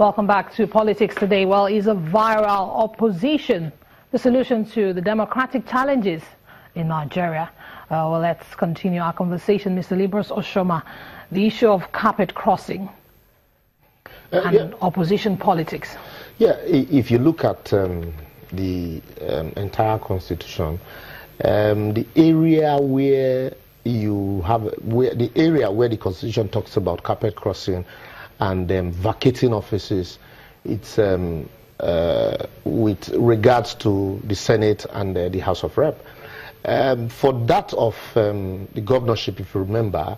Welcome back to Politics Today. Well, is a viral opposition the solution to the democratic challenges in Nigeria? Well, let's continue our conversation. Mr. Libros Oshoma, the issue of carpet crossing and opposition politics. Yeah, if you look at the entire constitution, the area where the constitution talks about carpet crossing and vacating offices, it's with regards to the Senate and the House of Rep. For that of the governorship, if you remember,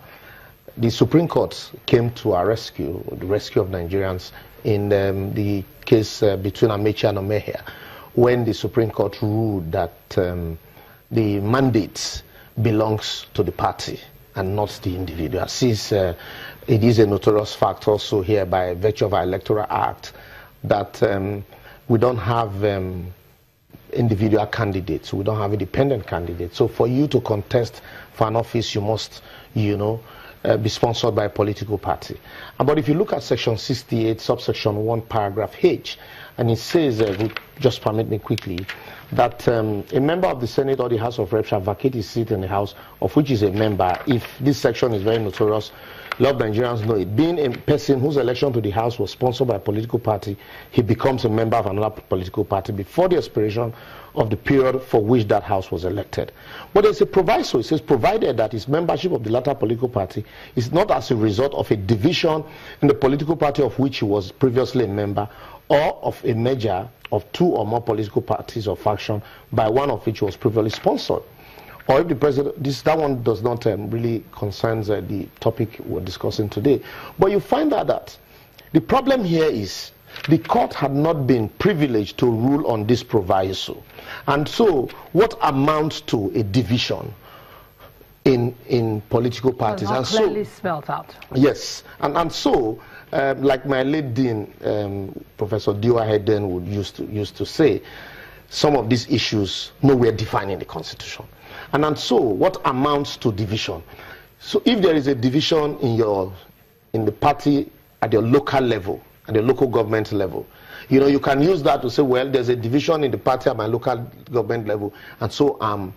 the Supreme Court came to our rescue, the rescue of Nigerians in the case between Amechi and Omehia, when the Supreme Court ruled that the mandate belongs to the party and not the individual. Since it is a notorious fact also here by virtue of our Electoral Act that we don't have individual candidates, we don't have independent candidates. So for you to contest for an office, you must, be sponsored by a political party. But if you look at section 68, subsection 1, paragraph H, and it says, just permit me quickly, that a member of the Senate or the House of Reps shall vacate his seat in the House of which is a member. If this section is very notorious, a lot of Nigerians know it. Being a person whose election to the House was sponsored by a political party, he becomes a member of another political party before the expiration of the period for which that House was elected. But there's a proviso. It says, provided that his membership of the latter political party is not as a result of a division in the political party of which he was previously a member, or of a merger of two or more political parties or faction by one of which was previously sponsored. Or if the president, that one does not really concerns the topic we're discussing today. But you find out that the problem here is the court had not been privileged to rule on this proviso. And so what amounts to a division in political parties? Not clearly spelled out. Yes. And so, like my late dean, Professor Diwa Heden would used to say, some of these issues nowhere defined in the Constitution. And so, what amounts to division? So, if there is a division in the party at your local level, at the local government level, you can use that to say, well, there's a division in the party at my local government level, and so I'm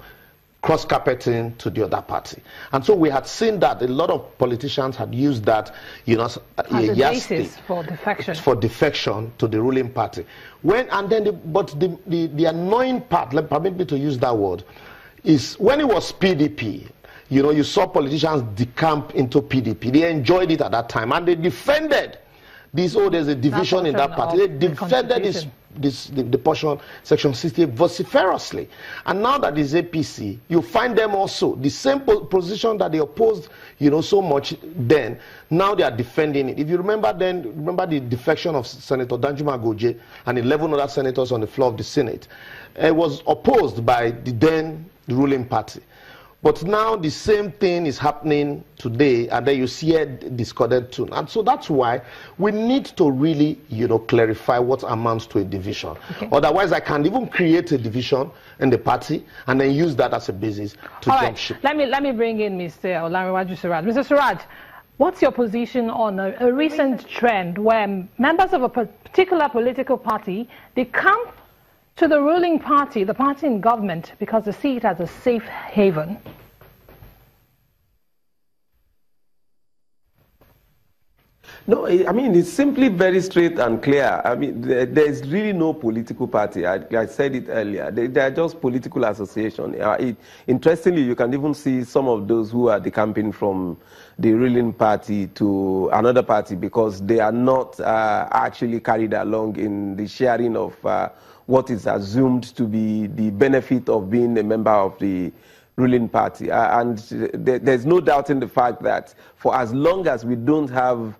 cross-carpeting to the other party. And so we had seen that a lot of politicians had used that, as a basis for defection. For defection to the ruling party. The annoying part, permit me to use that word, is when it was PDP, you saw politicians decamp into PDP. They enjoyed it at that time, and they defended this. Oh, there's a division in that party. They defended the portion, section 68, vociferously. And now that is APC, you find them also the same position that they opposed, so much then. Now they are defending it. If you remember the defection of Senator Danjuma Goje and 11 other senators on the floor of the Senate. It was opposed by the then ruling party. But now the same thing is happening today, and then you see a discordant tune. And so that's why we need to really, clarify what amounts to a division. Okay. Otherwise, I can't even create a division in the party and then use that as a basis to jump ship. Let me bring in Mr. Olanrewaju Suraj. Mr. Suraj, what's your position on a recent trend where members of a particular political party, they come to the ruling party, the party in government, because they see it as a safe haven? No, I mean, it's simply very straight and clear. I mean, there's really no political party. I said it earlier. They are just political association. Interestingly, you can even see some of those who are decamping from the ruling party to another party because they are not actually carried along in the sharing of what is assumed to be the benefit of being a member of the ruling party. And there's no doubt in the fact that for as long as we don't have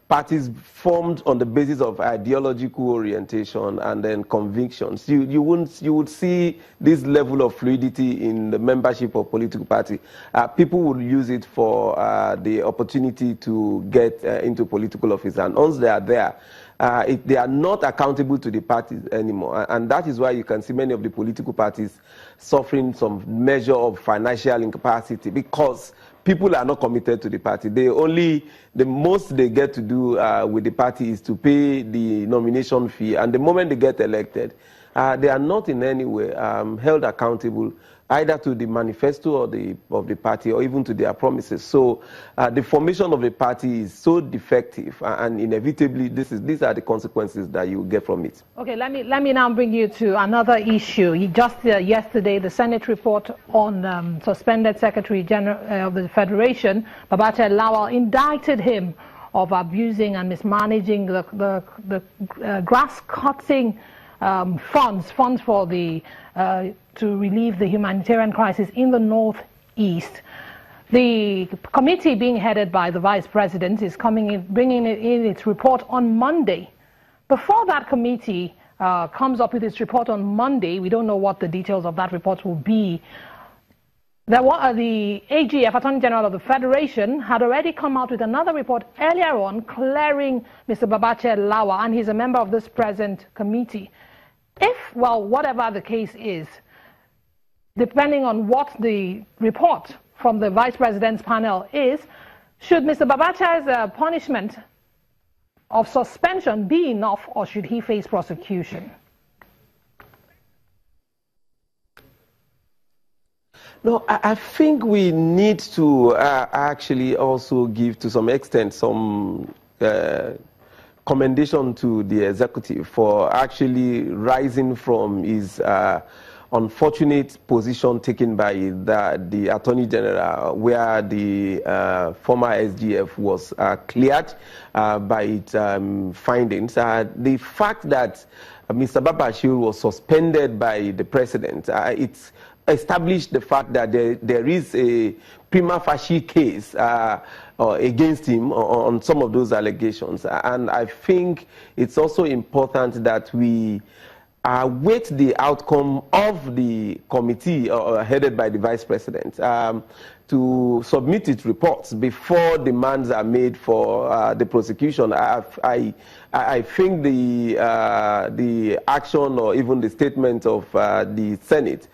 parties formed on the basis of ideological orientation and then convictions, you would see this level of fluidity in the membership of political party. People would use it for the opportunity to get into political office, and once they are there, they are not accountable to the parties anymore. And that is why you can see many of the political parties suffering some measure of financial incapacity, because people are not committed to the party. The most they get to do with the party is to pay the nomination fee, and the moment they get elected, they are not in any way held accountable either to the manifesto of the party or even to their promises. So the formation of a party is so defective, and inevitably these are the consequences that you get from it. Okay, let me now bring you to another issue. Just yesterday, the Senate report on suspended Secretary General of the Federation, Babachir Lawal, indicted him of abusing and mismanaging the grass-cutting funds for the to relieve the humanitarian crisis in the northeast. The committee, being headed by the Vice President, is bringing in its report on Monday. Before that committee comes up with its report on Monday, we don't know what the details of that report will be. The AGF, Attorney General of the Federation, had already come out with another report earlier on clearing Mr. Babachir Lawal, and he's a member of this present committee. Whatever the case is, depending on what the report from the Vice President's panel is, should Mr. Babachir's punishment of suspension be enough, or should he face prosecution? No, I think we need to actually also give, to some extent, some commendation to the executive for actually rising from his unfortunate position taken by the Attorney General, where the former SGF was cleared by its findings. The fact that Mr. Babachir was suspended by the President, it's established the fact that there is a prima facie case against him on some of those allegations. And I think it's also important that we await the outcome of the committee headed by the Vice President to submit its reports before demands are made for the prosecution. I think the action or even the statement of the Senate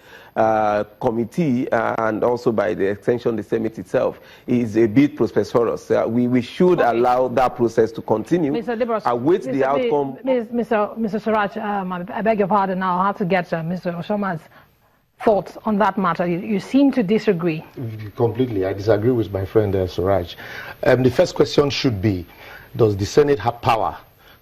committee and also by the extension the Senate itself is a bit prosperous. We should allow that process to continue. Mr. Libros, await the outcome. Mr. Suraj, I beg your pardon now. I'll have to get Mr. Oshoma's thoughts on that matter. You seem to disagree. Completely. I disagree with my friend Suraj. The first question should be, does the Senate have power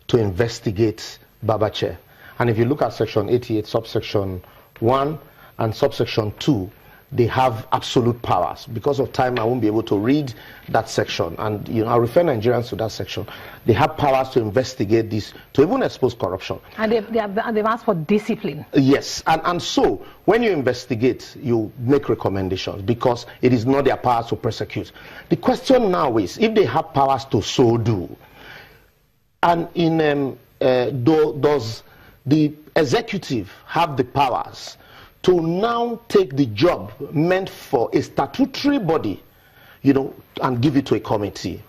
to investigate Babachir? And if you look at Section 88, subsection 1 and subsection 2, they have absolute powers. Because of time, I won't be able to read that section. And I'll refer Nigerians to that section. They have powers to investigate this, to even expose corruption. And they've asked for discipline. Yes. And so, when you investigate, you make recommendations, because it is not their power to prosecute. The question now is, if they have powers to so do, and does the executive have the powers to now take the job meant for a statutory body, and give it to a committee?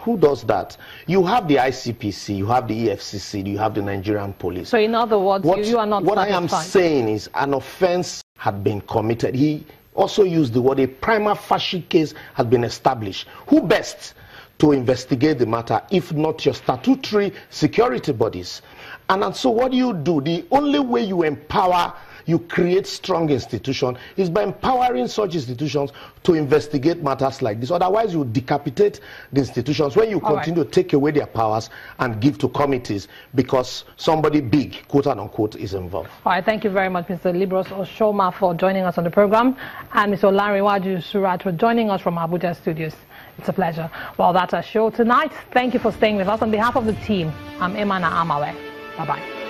Who does that? You have the ICPC, you have the EFCC, you have the Nigerian police. So in other words, you are not What satisfied. I am saying is an offense had been committed. He also used the word, a prima facie case had been established. Who best to investigate the matter if not your statutory security bodies? And so what do you do? The only way you empower, you create strong institutions, is by empowering such institutions to investigate matters like this. Otherwise, you decapitate the institutions when you continue to take away their powers and give to committees because somebody big, quote unquote, is involved. All right, thank you very much, Mr. Libros Oshoma, for joining us on the program, and Mr. Olanrewaju Suraj for joining us from Abuja studios. It's a pleasure. Well, that's our show tonight. Thank you for staying with us. On behalf of the team, I'm Emana Amawe. Bye-bye.